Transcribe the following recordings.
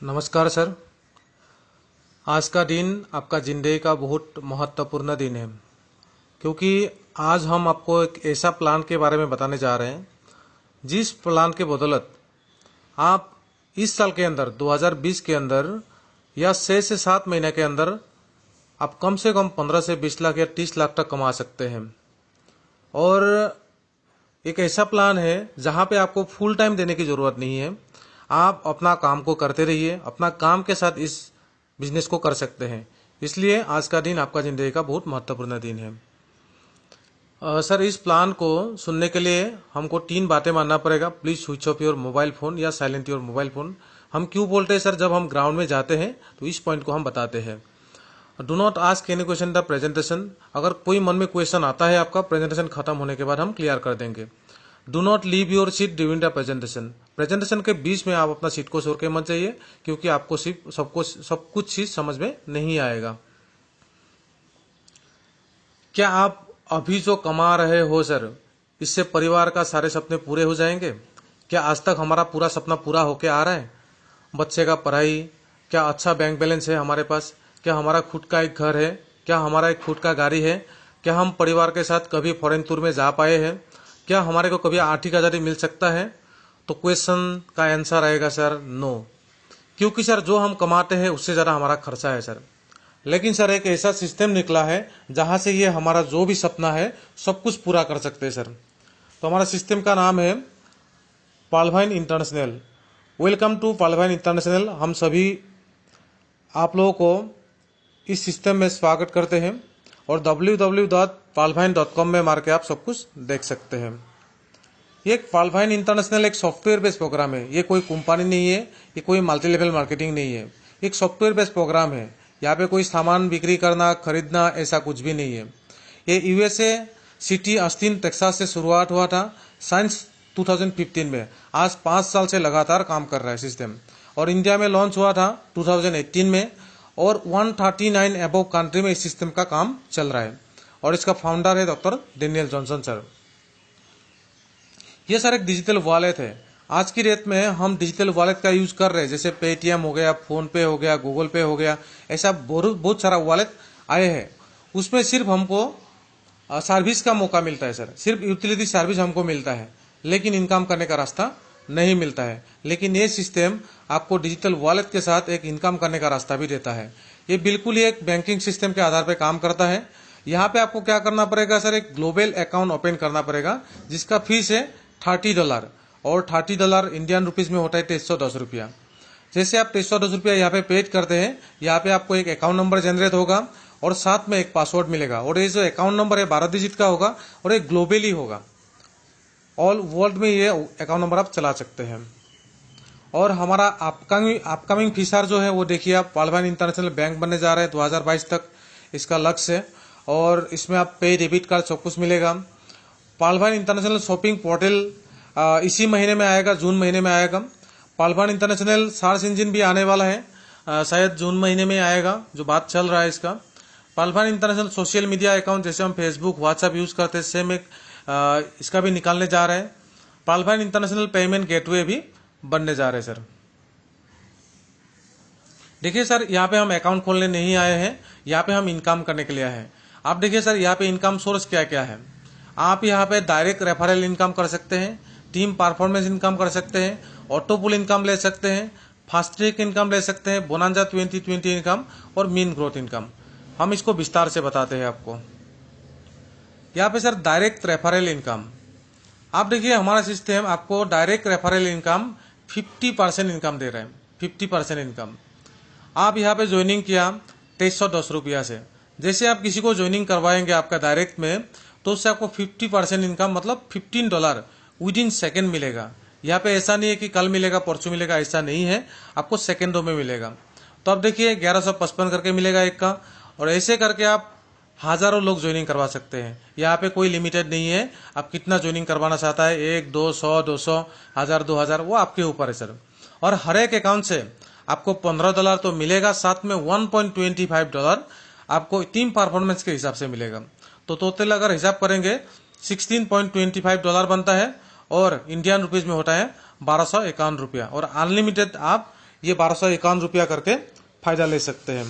नमस्कार सर। आज का दिन आपका ज़िंदगी का बहुत महत्वपूर्ण दिन है, क्योंकि आज हम आपको एक ऐसा प्लान के बारे में बताने जा रहे हैं जिस प्लान के बदौलत आप इस साल के अंदर 2020 के अंदर या 6 से 7 महीने के अंदर आप कम से कम 15 से 20 लाख या 30 लाख तक कमा सकते हैं। और एक ऐसा प्लान है जहां पे आपको फुल टाइम देने की ज़रूरत नहीं है। आप अपना काम को करते रहिए, अपना काम के साथ इस बिजनेस को कर सकते हैं। इसलिए आज का दिन आपका ज़िंदगी का बहुत महत्वपूर्ण दिन है। सर, इस प्लान को सुनने के लिए हमको 3 बातें मानना पड़ेगा। Please switch off your mobile phone या साइलेंट योर मोबाइल फ़ोन। हम क्यों बोलते हैं सर, जब हम ग्राउंड में जाते हैं तो इस पॉइंट को हम बताते हैं। Do not ask any question the presentation. अगर कोई मन में क्वेश्चन आता है आपका, प्रेजेंटेशन खत्म होने के बाद हम क्लियर कर देंगे। Do not leave your seat during the presentation. Presentation के बीच में आप अपना सीट को छोड़ के मत जाइए, क्योंकि आपको सिर्फ सब कुछ चीज समझ में नहीं आएगा। क्या आप अभी जो कमा रहे हो सर, इससे परिवार का सारे सपने पूरे हो जाएंगे? क्या आज तक हमारा पूरा सपना पूरा होके आ रहा है? बच्चे का पढ़ाई, क्या अच्छा बैंक बैलेंस है हमारे पास? क्या हमारा खुद का एक घर है? क्या हमारा एक खुद का गाड़ी है? क्या हम परिवार के साथ कभी फॉरेन टूर में जा पाए हैं? क्या हमारे को कभी आर्थिक आज़ादी मिल सकता है? तो क्वेश्चन का आंसर आएगा सर नो, क्योंकि सर जो हम कमाते हैं उससे ज़्यादा हमारा खर्चा है सर। लेकिन सर एक ऐसा सिस्टम निकला है जहां से ये हमारा जो भी सपना है सब कुछ पूरा कर सकते हैं सर। तो हमारा सिस्टम का नाम है Palvine international. Welcome to Palvine international. हम सभी आप लोगों को इस सिस्टम में स्वागत करते हैं और www.palvine.com में मार के आप सब कुछ देख सकते हैं। ये पालवाइन इंटरनेशनल एक सॉफ्टवेयर बेस्ड प्रोग्राम है। ये कोई कंपनी नहीं है, ये कोई मल्टी लेवल मार्केटिंग नहीं है। एक सॉफ्टवेयर बेस्ड प्रोग्राम है। यहाँ पे कोई सामान बिक्री करना, खरीदना, ऐसा कुछ भी नहीं है। ये यूएसए सिटी ऑस्टिन टेक्सास से शुरुआत हुआ था साइंस 2015 में। आज 5 साल से लगातार काम कर रहा है सिस्टम। और इंडिया में लॉन्च हुआ था 2018 में, और 139 अबव कंट्री में इस सिस्टम का काम चल रहा है। और इसका फाउंडर है डॉक्टर डेनियल जॉनसन सर। ये सर एक डिजिटल वॉलेट है। आज की डेट में हम डिजिटल वॉलेट का यूज कर रहे हैं, जैसे पेटीएम हो गया, फोन पे हो गया, गूगल पे हो गया, ऐसा बहुत सारा वॉलेट आए हैं। उसमें सिर्फ हमको सर्विस का मौका मिलता है सर, सिर्फ यूटिलिटी सर्विस हमको मिलता है, लेकिन इनकम करने का रास्ता नहीं मिलता है। लेकिन ये सिस्टम आपको डिजिटल वॉलेट के साथ एक इनकम करने का रास्ता भी देता है। ये बिल्कुल ही एक बैंकिंग सिस्टम के आधार पर काम करता है। यहाँ पे आपको क्या करना पड़ेगा सर, एक ग्लोबल अकाउंट ओपन करना पड़ेगा, जिसका फीस है $30, और $30 इंडियन रुपीज में होता है 310 रुपया। जैसे आप 310 रुपया यहाँ पे पेड करते हैं, यहाँ पे आपको एक अकाउंट नंबर जनरेट होगा और साथ में एक पासवर्ड मिलेगा। और ये जो अकाउंट नंबर है 12 डिजिट का होगा और एक ग्लोबली होगा। ऑल वर्ल्ड में ये अकाउंट नंबर आप चला सकते हैं। और हमारा अपकमिंग फीचर जो है वो देखिए, आप पालवाइन इंटरनेशनल बैंक बनने जा रहे हैं 2022 तक, इसका लक्ष्य है। और इसमें आप पे डेबिट कार्ड सब कुछ मिलेगा। पालवाइन इंटरनेशनल शॉपिंग पोर्टल इसी महीने में आएगा, जून महीने में आएगा। पालवाइन इंटरनेशनल सर्च इंजन भी आने वाला है, शायद जून महीने में आएगा, जो बात चल रहा है इसका। पालवाइन इंटरनेशनल सोशल मीडिया अकाउंट, जैसे हम फेसबुक, व्हाट्सएप यूज करते हैं, सेम एक इसका भी निकालने जा रहे हैं। पालवाइन इंटरनेशनल पेमेंट गेटवे भी बनने जा रहे हैं सर। देखिए सर, यहाँ पे हम अकाउंट खोलने नहीं आए हैं, यहाँ पे हम इनकम करने के लिए आए हैं। आप देखिए सर, यहाँ पे इनकम सोर्स क्या क्या है। आप यहाँ पे डायरेक्ट रेफरल इनकम कर सकते हैं, टीम परफॉर्मेंस इनकम कर सकते हैं, ऑटो पुल इनकम ले सकते हैं, फास्ट ट्रैक इनकम ले सकते हैं, बोनांजा 2020 इनकम और मीन ग्रोथ इनकम। हम इसको विस्तार से बताते हैं आपको। यहाँ पे सर डायरेक्ट रेफरल इनकम, आप देखिए हमारा सिस्टम आपको डायरेक्ट रेफरल इनकम 50% इनकम दे रहे हैं। 50% इनकम आप यहाँ पे ज्वाइनिंग किया 310 रुपया से। जैसे आप किसी को ज्वाइनिंग करवाएंगे आपका डायरेक्ट में, तो उससे आपको 50% इनकम मतलब $15 विद इन सेकेंड मिलेगा। यहाँ पे ऐसा नहीं है कि कल मिलेगा परसों मिलेगा, ऐसा नहीं है, आपको सेकेंडों में मिलेगा। तो अब देखिए 1155 करके मिलेगा एक का, और ऐसे करके आप हजारों लोग ज्वाइनिंग करवा सकते हैं। यहाँ पे कोई लिमिटेड नहीं है, आप कितना ज्वाइनिंग करवाना चाहता है, 1, 2, 100, 200, 1000, 2000, वो आपके ऊपर है सर। और हर एक अकाउंट से आपको $15 तो मिलेगा, साथ में $1.25 आपको टीम परफॉर्मेंस के हिसाब से मिलेगा। तो टोटल अगर हिसाब करेंगे $16.25 बनता है, और इंडियन रुपीज में होता है 1251 रुपया। और अनलिमिटेड आप ये 1251 रुपया करके फायदा ले सकते हैं।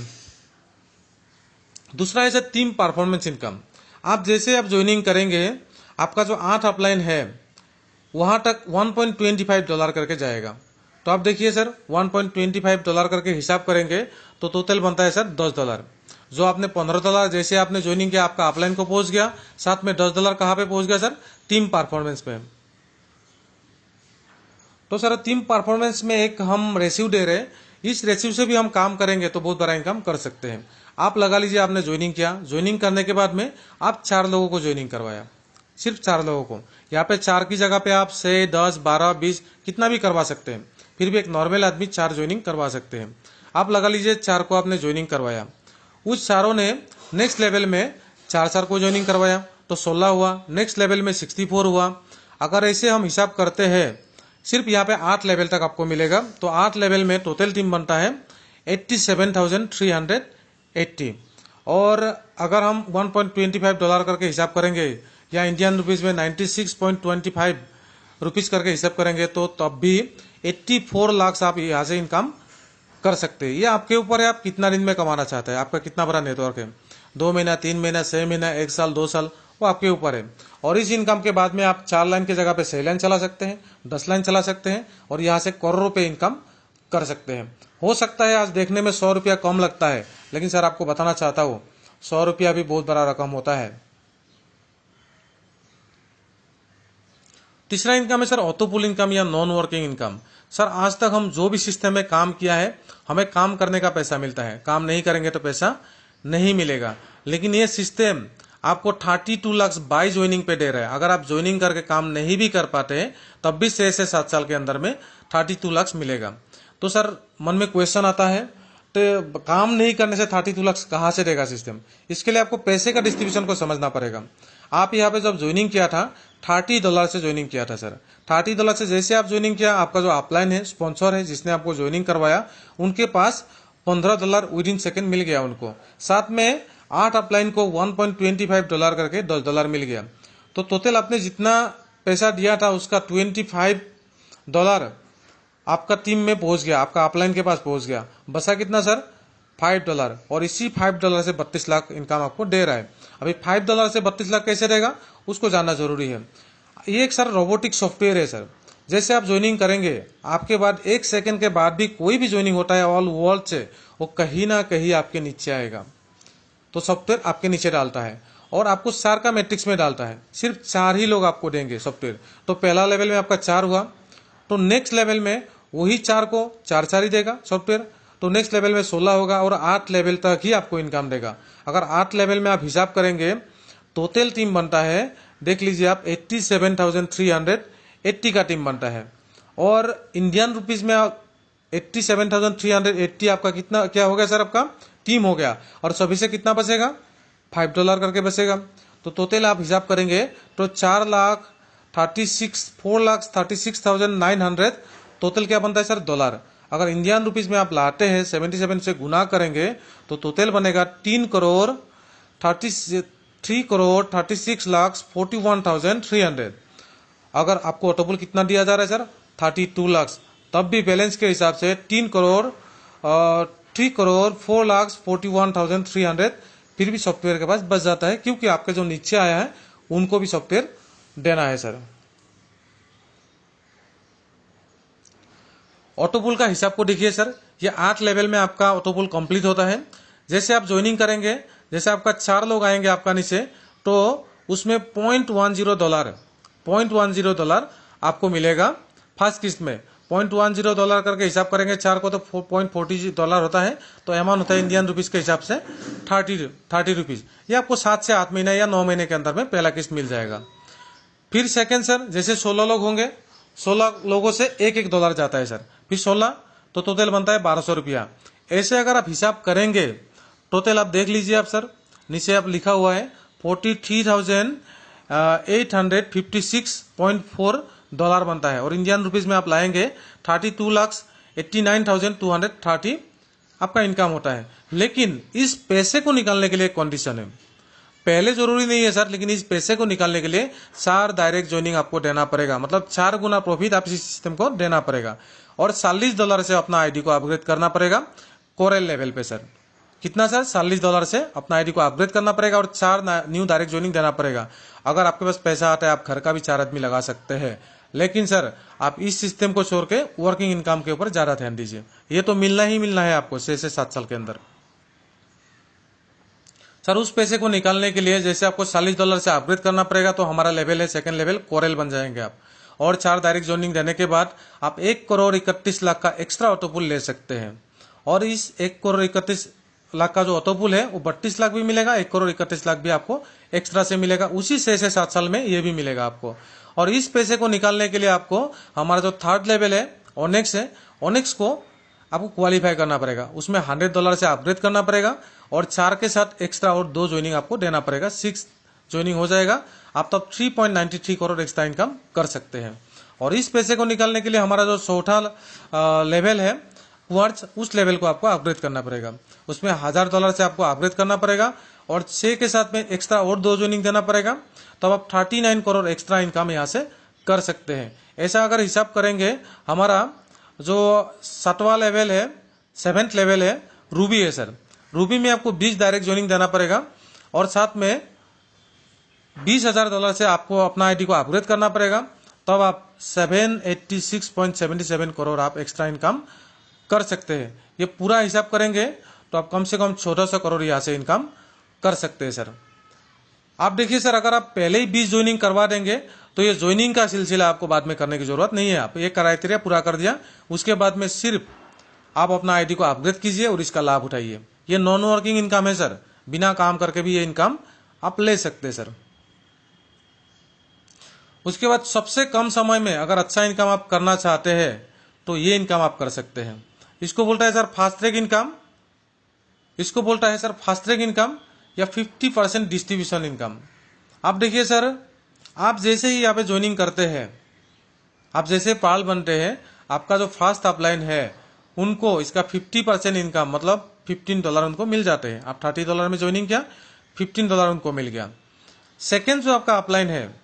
दूसरा है सर टीम परफॉर्मेंस इनकम। आप जैसे आप ज्वाइनिंग करेंगे, आपका जो 8 अपलाइन है वहां तक $1.25 करके जाएगा। तो आप देखिए सर, $1.25 करके हिसाब करेंगे तो टोटल बनता है सर $10। जो आपने $15 जैसे आपने ज्वाइनिंग किया, आपका अपलाइन को पहुंच गया, साथ में $10 कहाँ पे पहुंच गया सर? टीम परफॉर्मेंस पे। तो सर टीम परफॉर्मेंस में एक हम रेशियो दे रहे हैं, इस रेशियो से भी हम काम करेंगे तो बहुत बड़ा इनकम कर सकते हैं। आप लगा लीजिए आपने ज्वाइनिंग किया, ज्वाइनिंग करने के बाद में आप 4 लोगों को ज्वाइनिंग करवाया, सिर्फ 4 लोगों को। यहाँ पे 4 की जगह पे आप 6, 10, 12, 20 कितना भी करवा सकते हैं, फिर भी एक नॉर्मल आदमी 4 ज्वाइनिंग करवा सकते हैं। आप लगा लीजिए 4 को आपने ज्वाइनिंग करवाया, उस चारों ने नेक्स्ट लेवल में 4 को ज्वाइनिंग करवाया तो 16 हुआ, नेक्स्ट लेवल में 64 हुआ। अगर ऐसे हम हिसाब करते हैं, सिर्फ यहाँ पे 8 लेवल तक आपको मिलेगा, तो 8 लेवल में टोटल टीम बनता है 87,380। और अगर हम $1.25 करके हिसाब करेंगे या इंडियन रुपीज में 96.25 रुपीज करके हिसाब करेंगे तो तब भी 84 लाख आप यहाँ से इनकम कर सकते हैं। ये आपके ऊपर है, आप कितना दिन में कमाना चाहते हैं, आपका कितना बड़ा नेटवर्क है, 2 महीना, 3 महीना, 6 महीना, 1 साल, 2 साल, वो आपके ऊपर है। और इस इनकम के बाद में आप 4 लाइन की जगह पे 6 लाइन चला सकते हैं, 10 लाइन चला सकते हैं और यहाँ से करोड़ों रुपए इनकम कर सकते हैं। हो सकता है आज देखने में 100 रुपया कम लगता है, लेकिन सर आपको बताना चाहता हूँ 100 रुपया भी बहुत बड़ा रकम होता है। तीसरा इनकम है सर ऑटो पुल इनकम या नॉन वर्किंग इनकम। सर आज तक हम जो भी सिस्टम में काम किया है, हमें काम करने का पैसा मिलता है, काम नहीं करेंगे तो पैसा नहीं मिलेगा। लेकिन ये सिस्टम आपको 32 लाख बाय ज्वाइनिंग पे दे रहा है। अगर आप ज्वाइनिंग करके काम नहीं भी कर पाते हैं तब भी 6 से 7 साल के अंदर में 32 लाख मिलेगा। तो सर मन में क्वेश्चन आता है, तो काम नहीं करने से 32 लाख कहाँ से देगा सिस्टम? इसके लिए आपको पैसे का डिस्ट्रीब्यूशन को समझना पड़ेगा। आप यहाँ पे जब ज्वाइनिंग किया था $30 से ज्वाइनिंग किया था सर। $30 से जैसे आप ज्वाइनिंग किया, आपका जो अपलाइन है, स्पॉन्सर है, जिसने आपको ज्वाइनिंग करवाया, उनके पास $15 विद इन सेकेंड मिल गया उनको। साथ में 8 अपलाइन को $1.25 करके $10 मिल गया। तो टोटल आपने जितना पैसा दिया था उसका $25 आपका टीम में पहुंच गया, आपका अपलाइन के पास पहुंच गया। बसा कितना सर? $5। और इसी $5 से 32 लाख इनकम आपको दे रहा है। अभी $5 से 32 लाख कैसे देगा उसको जानना जरूरी है। ये एक सर रोबोटिक सॉफ्टवेयर है सर। जैसे आप ज्वाइनिंग करेंगे, आपके बाद 1 सेकंड के बाद भी कोई भी ज्वाइनिंग होता है ऑल वर्ल्ड से, वो कहीं ना कहीं आपके नीचे आएगा। तो सॉफ्टवेयर आपके नीचे डालता है और आपको 4 का मैट्रिक्स में डालता है। सिर्फ 4 ही लोग आपको देंगे सॉफ्टवेयर। तो पहला लेवल में आपका 4 हुआ, तो नेक्स्ट लेवल में वही 4 को 4 ही देगा सॉफ्टवेयर। तो नेक्स्ट लेवल में 16 होगा और 8 लेवल तक ही आपको इनकम देगा। अगर 8 लेवल में आप हिसाब करेंगे, टोटल टीम बनता है, देख लीजिए आप 87,380 का टीम बनता है। और इंडियन रुपीज में 87,380 आपका कितना क्या हो गया सर? आपका टीम हो गया। और सभी से कितना बचेगा? $5 करके बचेगा। तो टोटल आप हिसाब करेंगे तो 4,36,900 टोटल क्या बनता है सर? $। अगर इंडियन रुपीज में आप लाते हैं 77 से गुना करेंगे तो टोटल बनेगा 3,36,41,300। अगर आपको ऑटोपुल कितना दिया जा रहा है सर? 32 लाख। तब भी बैलेंस के हिसाब से 3,04,41,300 फिर भी सॉफ्टवेयर के पास बच जाता है, क्योंकि आपके जो नीचे आया है उनको भी सॉफ्टवेयर देना है सर। ऑटोपुल का हिसाब को देखिए सर, ये 8 लेवल में आपका ऑटोपुल कंप्लीट होता है। जैसे आप ज्वाइनिंग करेंगे, जैसे आपका 4 लोग आएंगे आपका नीचे, तो उसमें $0.10 आपको मिलेगा फर्स्ट किस्त में। $0.10 करके हिसाब करेंगे 4 को तो $0.40 होता है। तो अमाउंट होता है इंडियन रुपीज के हिसाब से 30 रुपीज। ये आपको 7 से 8 महीने या 9 महीने के अंदर में पहला किस्त मिल जाएगा। फिर सेकंड सर, जैसे 16 लोग होंगे, 16 लोगों से $1 जाता है सर। फिर 16 तो टोटल बनता है $1200। ऐसे अगर आप हिसाब करेंगे टोटल आप देख लीजिए आप सर, नीचे आप लिखा हुआ है 43,856.4 बनता है। और इंडियन रुपीज में आप लाएंगे 32,89,230 आपका इनकम होता है। लेकिन इस पैसे को निकालने के लिए कंडीशन है। पहले जरूरी नहीं है सर, लेकिन इस पैसे को निकालने के लिए 4 डायरेक्ट ज्वाइनिंग आपको देना पड़ेगा, मतलब 4 गुना प्रॉफिट आप इस सिस्टम को देना पड़ेगा। और $40 से अपना आईडी को अपग्रेड करना पड़ेगा कोरेल लेवल पे सर। कितना सर? $40 से अपना आईडी को अपग्रेड करना पड़ेगा और 4 न्यू डायरेक्ट ज्वाइनिंग देना पड़ेगा। अगर आपके पास पैसा आता है आप घर का भी 4 आदमी लगा सकते हैं, लेकिन सर आप इस सिस्टम को छोड़ के वर्किंग इनकम के ऊपर ज्यादा ध्यान दीजिए। ये तो मिलना ही मिलना है आपको 6 से 7 साल के अंदर। सर उस पैसे को निकालने के लिए जैसे आपको $40 से अपग्रेड करना पड़ेगा, तो हमारा लेवल है सेकंड लेवल, कोरेल बन जाएंगे आप। और 4 डायरेक्ट ज्वाइनिंग देने के बाद आप 1,31,00,000 का एक्स्ट्रा ऑटोपुल ले सकते हैं। और इस 1,31,00,000 का जो ऑटोपुल है वो 32 लाख भी मिलेगा, 1,31,00,000 भी आपको एक्स्ट्रा से मिलेगा, उसी 6 से 7 साल में ये भी मिलेगा आपको। और इस पैसे को निकालने के लिए आपको हमारा जो थर्ड लेवल है ओनेक्स है, ओनेक्स को आपको क्वालिफाई करना पड़ेगा, उसमें $100 से अपग्रेड करना पड़ेगा और 4 के साथ एक्स्ट्रा और 2 ज्वाइनिंग आपको देना पड़ेगा, 6 ज्वाइनिंग हो जाएगा। आप तब 3.93 करोड़ एक्स्ट्रा इनकम कर सकते हैं। और इस पैसे को निकालने के लिए हमारा जो चौथा लेवल है क्वार्ट्ज, उस लेवल को आपको अपग्रेड करना पड़ेगा, उसमें $1000 से आपको अपग्रेड करना पड़ेगा और 6 के साथ में एक्स्ट्रा और 2 ज्वाइनिंग देना पड़ेगा, तब आप 39 करोड़ एक्स्ट्रा इनकम यहाँ से कर सकते हैं। ऐसा अगर हिसाब करेंगे, हमारा जो 7वां लेवल है, 7th लेवल है रूबी है सर। रूबी में आपको 20 डायरेक्ट ज्वाइनिंग देना पड़ेगा और साथ में $20,000 से आपको अपना आईडी को अपग्रेड करना पड़ेगा, तब आप 786.77 करोड़ आप एक्स्ट्रा इनकम कर सकते हैं। ये पूरा हिसाब करेंगे तो आप कम से कम 1400 करोड़ यहाँ से इनकम कर सकते हैं सर। आप देखिए सर, अगर आप पहले ही 20 ज्वाइनिंग करवा देंगे तो ये ज्वाइनिंग का सिलसिला आपको बाद में करने की जरूरत नहीं है। आप ये क्राइटेरिया पूरा कर दिया, उसके बाद में सिर्फ आप अपना आईडी को अपग्रेड कीजिए और इसका लाभ उठाइए। ये नॉन वर्किंग इनकम है सर, बिना काम करके भी ये इनकम आप ले सकते हैं सर। उसके बाद सबसे कम समय में अगर अच्छा इनकम आप करना चाहते हैं तो ये इनकम आप कर सकते हैं। इसको बोलता है सर फास्ट ट्रैक इनकम, इसको बोलता है सर फास्ट ट्रैक इनकम या 50% डिस्ट्रीब्यूशन इनकम। आप देखिए सर, आप जैसे ही यहाँ पे ज्वाइनिंग करते हैं, आप जैसे पाल बनते हैं, आपका जो फर्स्ट अपलाइन है उनको इसका 50% इनकम मतलब $15 उनको मिल जाते हैं। आप $30 में ज्वाइनिंग किया, $15 उनको मिल गया। सेकेंड जो आपका अपलाइन है,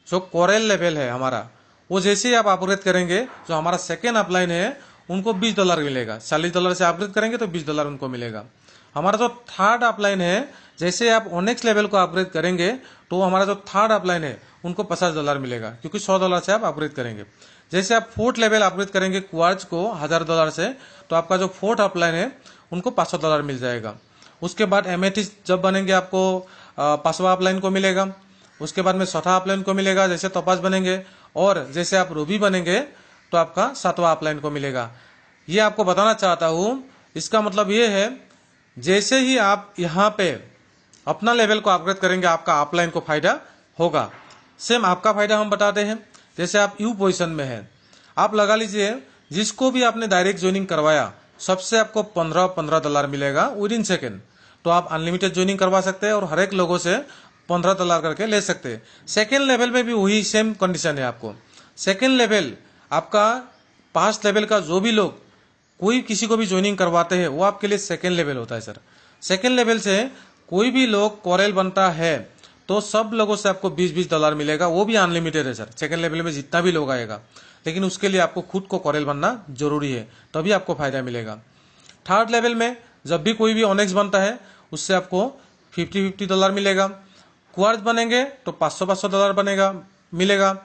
जो कोरेल लेवल है हमारा, वो जैसे ही आप अपग्रेड करेंगे, जो हमारा सेकेंड अपलाइन है उनको $20 मिलेगा। $40 से अपग्रेड करेंगे तो $20 उनको मिलेगा। हमारा जो थर्ड अपलाइन है, जैसे आप ओनेक्स लेवल को अपग्रेड करेंगे तो हमारा जो थर्ड अपलाइन है उनको $50 मिलेगा, क्योंकि $100 से आप अपग्रेड करेंगे। जैसे आप फोर्थ लेवल अपग्रेड करेंगे क्वार्ट्ज को $1000 से, तो आपका जो फोर्थ अपलाइन है उनको $500 मिल जाएगा। उसके बाद एमेथिस्ट जब बनेंगे आपको 5वां अपलाइन को मिलेगा, उसके बाद में 6वां अपलाइन को मिलेगा जैसे टोपाज बनेंगे, और जैसे आप रूबी बनेंगे तो आपका 7वां अपलाइन को मिलेगा। ये आपको बताना चाहता हूँ, इसका मतलब ये है जैसे ही आप यहाँ पे अपना लेवल को अपग्रेड करेंगे आपका अपलाइन को फायदा होगा। सेम आपका फायदा हम बताते हैं। जैसे आप यू पोजीशन में हैं, आप लगा लीजिए जिसको भी आपने डायरेक्ट ज्वाइनिंग करवाया सबसे आपको $15 मिलेगा विद इन सेकेंड, तो आप अनलिमिटेड ज्वाइनिंग करवा सकते हैं और हर एक लोगों से $15 करके ले सकते हैं। सेकेंड लेवल में भी वही सेम कंडीशन है। आपको सेकेंड लेवल आपका पास्ट लेवल का जो भी लोग कोई किसी को भी ज्वाइनिंग करवाते हैं वो आपके लिए सेकेंड लेवल होता है सर। सेकेंड लेवल से कोई भी लोग कोरेल बनता है तो सब लोगों से आपको $20 मिलेगा, वो भी अनलिमिटेड है सर। सेकेंड लेवल में जितना भी लोग आएगा, लेकिन उसके लिए आपको खुद को कोरेल बनना जरूरी है, तभी आपको फायदा मिलेगा। थर्ड लेवल में जब भी कोई भी ओनेक्स बनता है उससे आपको $50 मिलेगा। क्वार्ट्ज बनेंगे तो $500 बनेगा मिलेगा।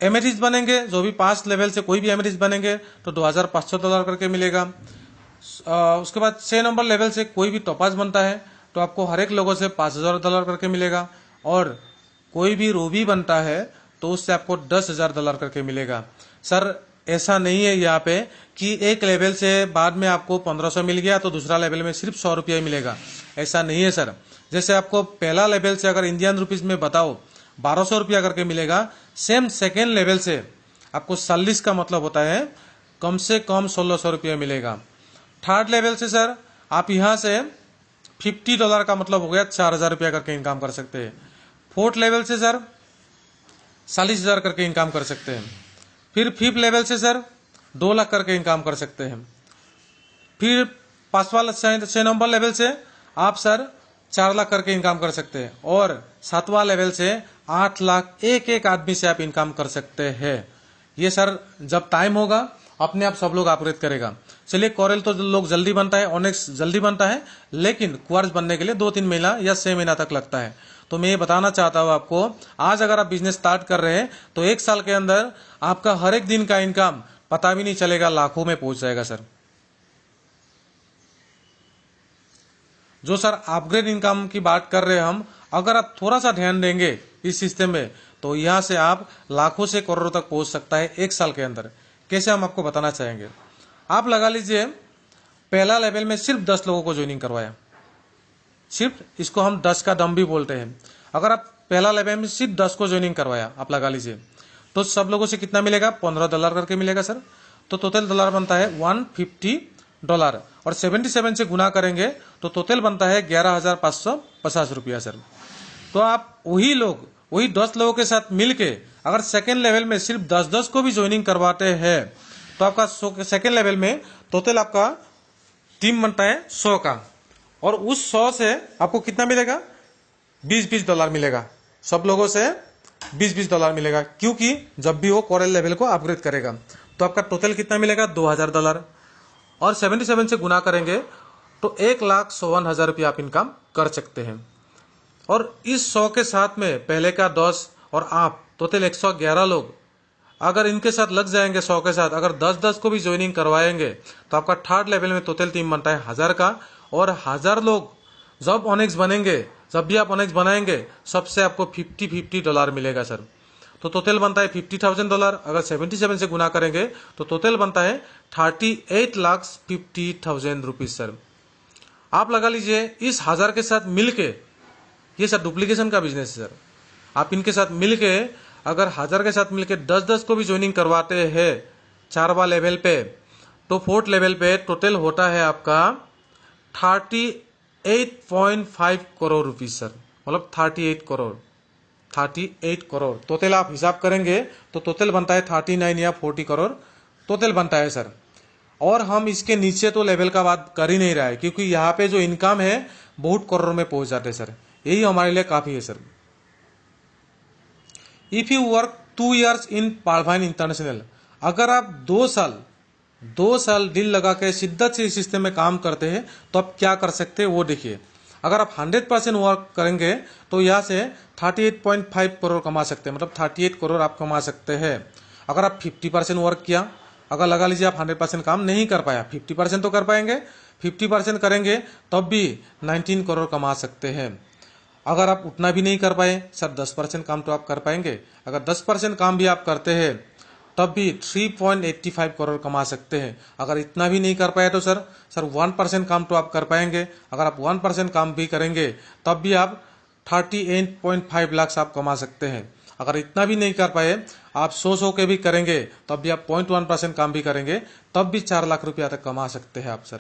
एमेथिस्ट बनेंगे, जो भी 5 लेवल से कोई भी एमेथिस्ट बनेंगे तो $2500 करके मिलेगा। उसके बाद 6 नंबर लेवल से कोई भी टोपाज बनता है तो आपको हर एक लोगों से $5000 करके मिलेगा, और कोई भी रूबी बनता है तो उससे आपको $10,000 करके मिलेगा। सर ऐसा नहीं है यहाँ पे कि एक लेवल से बाद में आपको 1500 मिल गया तो दूसरा लेवल में सिर्फ ₹100 मिलेगा, ऐसा नहीं है सर। जैसे आपको पहला लेवल से अगर इंडियन रुपीज में बताओ ₹1200 करके मिलेगा, सेम सेकेंड लेवल से आपको 40 का मतलब होता है कम से कम ₹1600 मिलेगा। थर्ड लेवल से सर आप यहाँ से $50 का मतलब हो गया ₹4000 करके इनकम कर सकते हैं। फोर्थ लेवल से सर 40,000 करके इनकम कर सकते हैं। फिर फिफ्थ लेवल से सर 2 लाख करके इनकम कर सकते हैं। फिर 6 नंबर लेवल से आप सर 4 लाख करके इनकम कर सकते हैं, और 7वां लेवल से 8 लाख एक एक आदमी से आप इनकम कर सकते हैं। ये सर जब टाइम होगा अपने आप सब लोग अपग्रेड करेगा। चलिए, कॉरल तो लोग जल्दी बनता है, ऑनेक्स जल्दी बनता है, लेकिन क्वार्ट्ज बनने के लिए 2-3 महीना या 6 महीना तक लगता है। तो मैं ये बताना चाहता हूँ आपको, आज अगर आप बिजनेस स्टार्ट कर रहे हैं तो 1 साल के अंदर आपका हर एक दिन का इनकम पता भी नहीं चलेगा, लाखों में पहुंच जाएगा सर। जो सर अपग्रेड इनकम की बात कर रहे हैं हम, अगर आप थोड़ा सा ध्यान देंगे इस सिस्टम में तो यहां से आप लाखों से करोड़ों तक पहुंच सकता है 1 साल के अंदर। कैसे, हम आपको बताना चाहेंगे। आप लगा लीजिए पहला लेवल में सिर्फ 10 लोगों को ज्वाइनिंग करवाया, सिर्फ, इसको हम 10 का दम भी बोलते हैं। अगर आप पहला लेवल में सिर्फ 10 को ज्वाइनिंग करवाया, आप लगा लीजिए, तो सब लोगों से कितना मिलेगा, $15 करके मिलेगा सर। तो टोटल डॉलर बनता है $150, और 77 से गुना करेंगे तो टोटल बनता है ₹11,550 सर। तो आप वही लोग, वही 10 लोगों के साथ मिलके अगर सेकेंड लेवल में सिर्फ 10-10 को भी ज्वाइनिंग करवाते हैं तो आपका सेकेंड लेवल में टोटल आपका टीम बनता है 100 का, और उस 100 से आपको कितना मिलेगा, $20 मिलेगा। सब लोगों से $20 मिलेगा, क्योंकि जब भी वो कॉरल लेवल को अपग्रेड करेगा तो आपका टोटल कितना मिलेगा, $2,000, और 77 से गुना करेंगे तो ₹1,52,000 आप इनकम कर सकते हैं। और इस 100 के साथ में पहले का 10 और आप टोटल 111 लोग अगर इनके साथ लग जाएंगे, 100 के साथ अगर 10-10 को भी ज्वाइनिंग करवाएंगे तो आपका थर्ड लेवल में टोटल टीम बनता है 1000 का, और 1000 लोग जब ऑनेक्स बनेंगे, जब भी आप ऑनेक्स बनाएंगे सबसे आपको $50 मिलेगा सर। तो टोटल बनता है $50,000। अगर 77 से गुना करेंगे तो टोटल बनता है ₹38,50,000 सर। आप लगा लीजिए इस 1000 के साथ मिलके, ये सर डुप्लीकेशन का बिजनेस है सर। आप इनके साथ मिलके अगर 1000 के साथ मिलके 10-10 को भी ज्वाइनिंग करवाते हैं 4वां लेवल पे, तो 4th लेवल पे टोटल होता है आपका 38.5 करोड़ रुपीज सर। मतलब 38 करोड़ टोटल आप हिसाब करेंगे तो टोटल बनता है 39 या 40 करोड़ टोटल बनता है सर। और हम इसके नीचे तो लेवल का बात कर ही नहीं रहा है, क्योंकि यहाँ पे जो इनकम है बहुत करोड़ में पहुंच जाते हैं सर। यही हमारे लिए काफी है sir. If you work 2 years in Palvine international, अगर आप 2 साल दिल लगा के शिद्दत से इस सिस्टम में काम करते हैं तो आप क्या कर सकते हैं वो देखिए। अगर आप 100% वर्क करेंगे तो यहाँ से 38.5 करोड़ कमा सकते हैं, मतलब 38 करोड़ आप कमा सकते हैं। अगर आप 50% वर्क किया, अगर लगा लीजिए आप 100% काम नहीं कर पाया, 50% तो कर पाएंगे, 50% करेंगे तब भी 19 करोड़ कमा सकते हैं। अगर आप उतना भी नहीं कर पाए सर, 10% काम तो आप कर पाएंगे। अगर 10% काम भी आप करते हैं तब भी 3.85 करोड़ कमा सकते हैं। अगर इतना भी नहीं कर पाए तो सर 1% काम तो आप कर पाएंगे। अगर आप 1% काम भी करेंगे तब भी आप 38.5 लाख आप कमा सकते हैं। अगर इतना भी नहीं कर पाए, आप 100 के भी करेंगे तब भी आप 0.1% काम भी करेंगे तब भी 4 लाख रुपया तक कमा सकते हैं आप सर।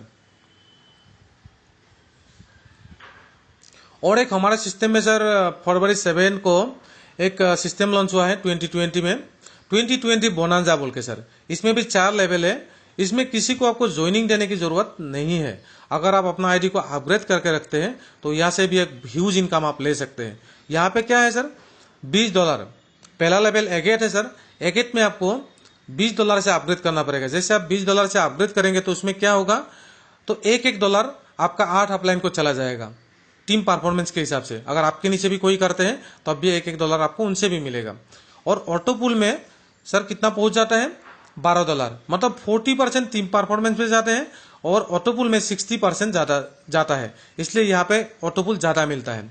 और एक हमारे सिस्टम में सर फरवरी 7 को एक सिस्टम लॉन्च हुआ है 2020 में, 2020 बोनांजा बोल के सर। इसमें भी 4 लेवल है। इसमें किसी को आपको ज्वाइनिंग देने की जरूरत नहीं है। अगर आप अपना आईडी को अपग्रेड करके रखते हैं तो यहाँ से भी एक ह्यूज इनकम आप ले सकते हैं। यहाँ पे क्या है सर, $20 पहला लेवल एगेट है सर। एगेट में आपको $20 से अपग्रेड करना पड़ेगा। जैसे आप $20 से अपग्रेड करेंगे तो उसमें क्या होगा, तो $1 आपका 8 अपलाइन को चला जाएगा टीम परफॉर्मेंस के हिसाब से। अगर आपके नीचे भी कोई करते हैं तो अब भी $1 आपको उनसे भी मिलेगा। और ऑटोपुल में सर कितना पहुंच जाता है, $12, मतलब 40% टीम परफॉर्मेंस पे जाते हैं और ऑटोपुल में 60% ज्यादा जाता है, इसलिए यहाँ पे ऑटोपुल ज्यादा मिलता है।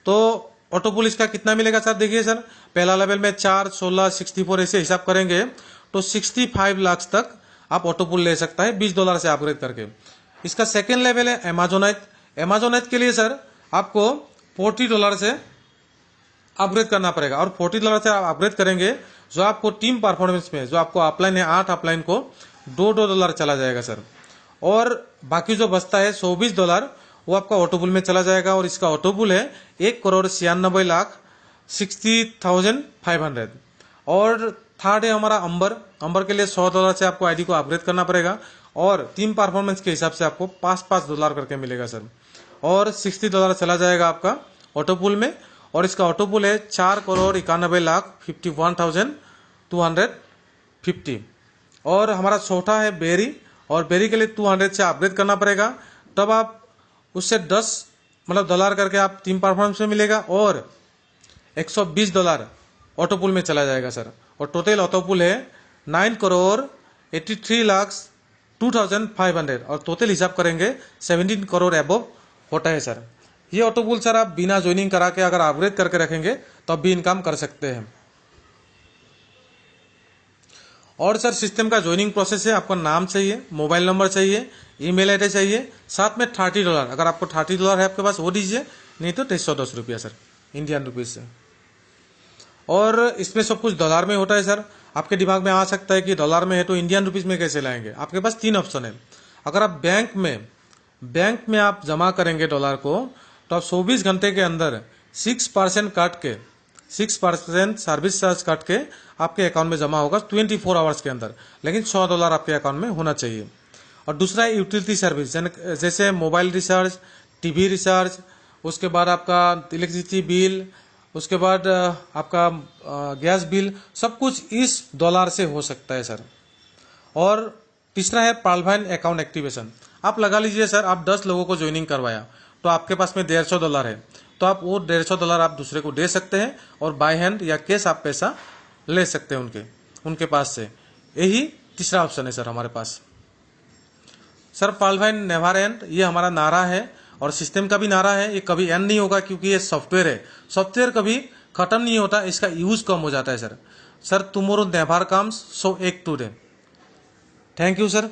तो ऑटोपुल इसका कितना मिलेगा सर, देखिए सर पहला लेवल में 4, 16, 64 ऐसे हिसाब करेंगे तो 65 लाख तक आप ऑटोपुल ले सकता है $20 से अपग्रेड करके। इसका सेकेंड लेवल है अमेजोनाइट। अमेजोनाइट के लिए सर आपको $40 से अपग्रेड करना पड़ेगा, और $40 से आप अपग्रेड करेंगे जो आपको टीम परफॉर्मेंस में जो आपको अपलाइन है 8 अपलाइन को $2 चला जाएगा सर। और बाकी जो बचता है $120 वो आपका ऑटोपुल में चला जाएगा, और इसका ऑटोपुल है 1,96,60,500। और थर्ड है हमारा अंबर। अंबर के लिए $100 से आपको आईडी को अपग्रेड करना पड़ेगा, और टीम परफॉर्मेंस के हिसाब से आपको $5 करके मिलेगा सर। और $60 चला जाएगा आपका ऑटो पुल में। और इसका ऑटो पुल है 4,91,51,250। और हमारा चौथा है बेरी, और बेरी के लिए 200 से अपग्रेड करना पड़ेगा, तब आप उससे 10 मतलब डॉलर करके आप टीम परफॉर्मेंस में मिलेगा, और $120 ऑटो पुल में चला जाएगा सर। और टोटल ऑटो पुल है 9,83,02,500, और टोटल हिसाब करेंगे 17 करोड़ एबव होता है सर। ये ऑटो पुल सर आप बिना ज्वाइनिंग करा के अगर अपग्रेड करके रखेंगे तब भी इनकम कर सकते हैं। और सर सिस्टम का ज्वाइनिंग प्रोसेस है, आपको नाम चाहिए, मोबाइल नंबर चाहिए, ईमेल आईडी चाहिए, साथ में $30। अगर आपको $30 है आपके पास वो दीजिए, नहीं तो ₹310 सर, इंडियन रुपीज से। और इसमें सब कुछ डॉलर में होता है सर। आपके दिमाग में आ सकता है कि डॉलर में है तो इंडियन रुपीज में कैसे लाएंगे। आपके पास 3 ऑप्शन है। अगर आप बैंक में आप जमा करेंगे डॉलर को, तो आप 24 घंटे के अंदर 6% काट के, 6% सर्विस चार्ज काट के आपके अकाउंट में जमा होगा 24 आवर्स के अंदर, लेकिन $100 आपके अकाउंट में होना चाहिए। और दूसरा है यूटिलिटी सर्विस, जैसे मोबाइल रिचार्ज, टीवी रिचार्ज, उसके बाद आपका इलेक्ट्रिसिटी बिल, उसके बाद आपका गैस बिल, सब कुछ इस डॉलर से हो सकता है सर। और तीसरा है पालवाइन अकाउंट एक्टिवेशन। आप लगा लीजिए सर, आप 10 लोगों को ज्वाइनिंग करवाया, तो आपके पास में $150 है, तो आप वो $150 आप दूसरे को दे सकते हैं, और बाय हैंड या कैश आप पैसा ले सकते हैं उनके पास से। यही तीसरा ऑप्शन है सर हमारे पास। सर पालवाइन नेवर एंड, ये हमारा नारा है, और सिस्टम का भी नारा है। ये कभी एंड नहीं होगा, क्योंकि ये सॉफ्टवेयर है, सॉफ्टवेयर कभी खत्म नहीं होता, इसका यूज कम हो जाता है sir. Tomorrow never comes, so act today. Thank you sir.